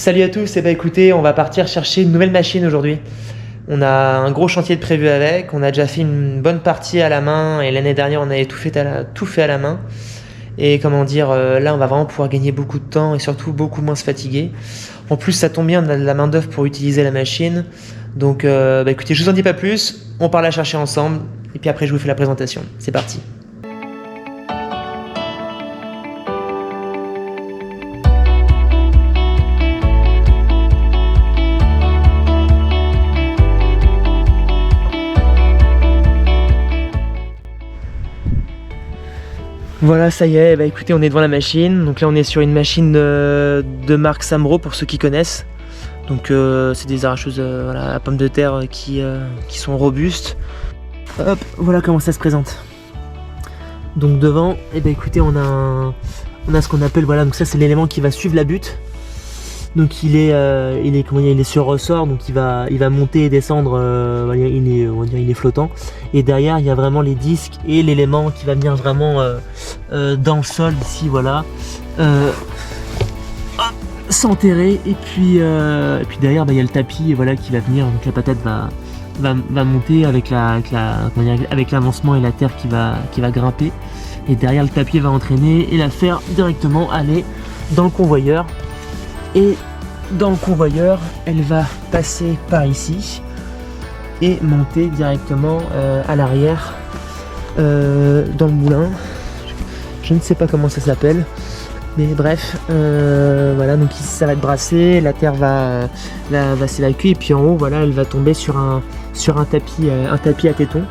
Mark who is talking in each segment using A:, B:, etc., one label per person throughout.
A: Salut à tous, écoutez, on va partir chercher une nouvelle machine aujourd'hui. On a un gros chantier de prévu avec, on a déjà fait une bonne partie à la main et l'année dernière on avait tout fait à la main. Et là on va vraiment pouvoir gagner beaucoup de temps et surtout beaucoup moins se fatiguer. En plus ça tombe bien, on a de la main d'œuvre pour utiliser la machine. Donc écoutez, je vous en dis pas plus, on part la chercher ensemble et puis après je vous fais la présentation. C'est parti. Voilà, ça y est, écoutez, on est devant la machine. Donc là, on est sur une machine de marque Samro pour ceux qui connaissent. Donc c'est des arracheuses à pommes de terre qui sont robustes. Hop, voilà comment ça se présente. Donc devant, écoutez, on a ce qu'on appelle, donc ça c'est l'élément qui va suivre la butte. Donc il est sur ressort, donc il va monter et descendre, il est flottant. Et derrière il y a vraiment les disques et l'élément qui va venir vraiment dans le sol ici, s'enterrer. Et puis derrière il y a le tapis qui va venir, donc la patate va monter avec l'avancement et la terre qui va grimper. Et derrière le tapis va entraîner et la faire directement aller dans le convoyeur. Et dans le convoyeur, elle va passer par ici et monter directement à l'arrière dans le moulin. Je ne sais pas comment ça s'appelle, mais bref, donc ici ça va être brassé, la terre va s'évacuer et puis en haut, elle va tomber sur un tapis à tétons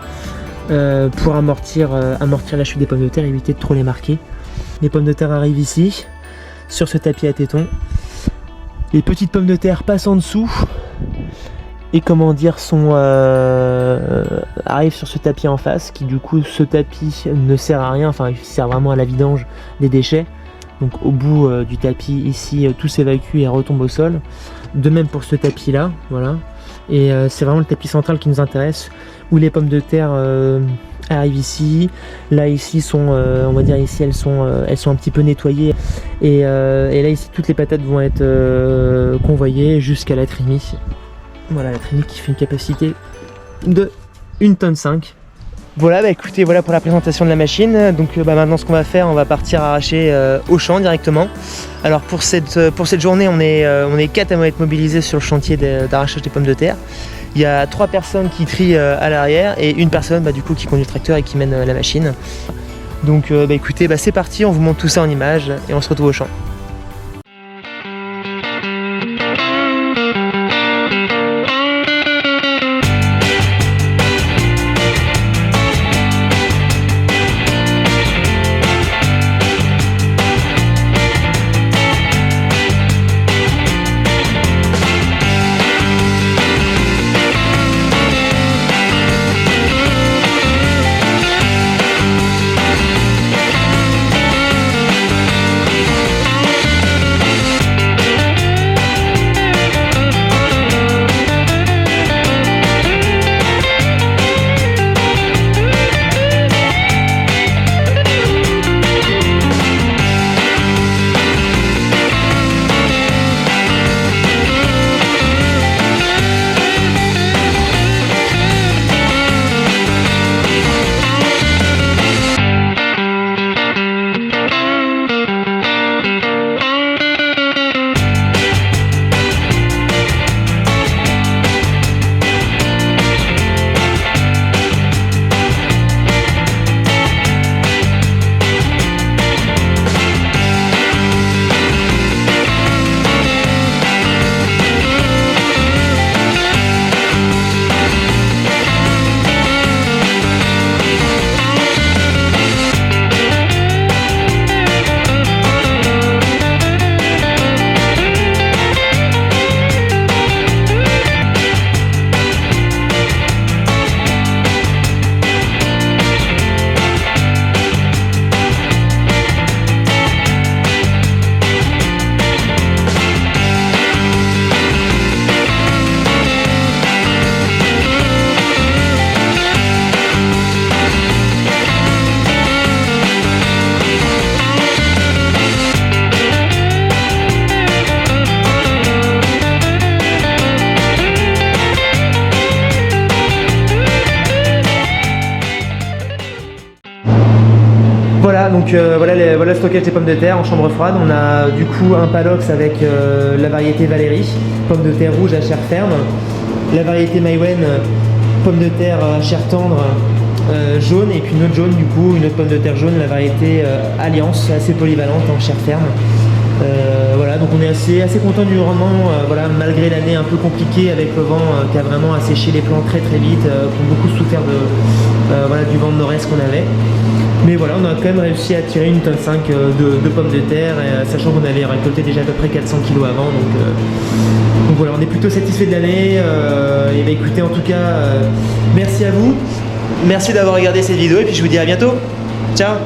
A: pour amortir la chute des pommes de terre et éviter de trop les marquer. Les pommes de terre arrivent ici sur ce tapis à tétons. Les petites pommes de terre passent en dessous et arrivent sur ce tapis en face, qui du coup ce tapis ne sert à rien, il sert vraiment à la vidange des déchets. Donc au bout du tapis ici, tout s'évacue et retombe au sol. De même pour ce tapis là, voilà. Et c'est vraiment le tapis central qui nous intéresse, où les pommes de terre arrivent ici. Là ici elles sont un petit peu nettoyées et là ici toutes les patates vont être convoyées jusqu'à la trémie. Voilà, la trémie qui fait une capacité de 1,5 tonne. Voilà, écoutez, voilà pour la présentation de la machine. Donc maintenant ce qu'on va faire, on va partir arracher au champ directement. Alors pour cette journée, on est 4 à être mobilisés sur le chantier d'arrachage des pommes de terre. Il y a 3 personnes qui trient à l'arrière et une personne du coup qui conduit le tracteur et qui mène la machine. Donc écoutez, c'est parti, on vous montre tout ça en images et on se retrouve au champ. Voilà, donc voilà le stockage des pommes de terre en chambre froide. On a du coup un Palox avec la variété Valérie, pommes de terre rouge à chair ferme, la variété Maïwen, pommes de terre à chair tendre, jaune, et puis une autre jaune du coup, une autre pomme de terre jaune, la variété Alliance, assez polyvalente en chair ferme. Voilà, donc on est assez content du rendement, voilà, malgré l'année un peu compliquée avec le vent qui a vraiment asséché les plants très vite, qui ont beaucoup souffert voilà, du vent de nord-est qu'on avait. Mais voilà, on a quand même réussi à tirer une tonne 5 de pommes de terre, sachant qu'on avait récolté déjà à peu près 400 kg avant. Donc voilà, on est plutôt satisfait de l'année. Et bah écoutez, en tout cas, merci à vous. Merci d'avoir regardé cette vidéo et puis je vous dis à bientôt. Ciao!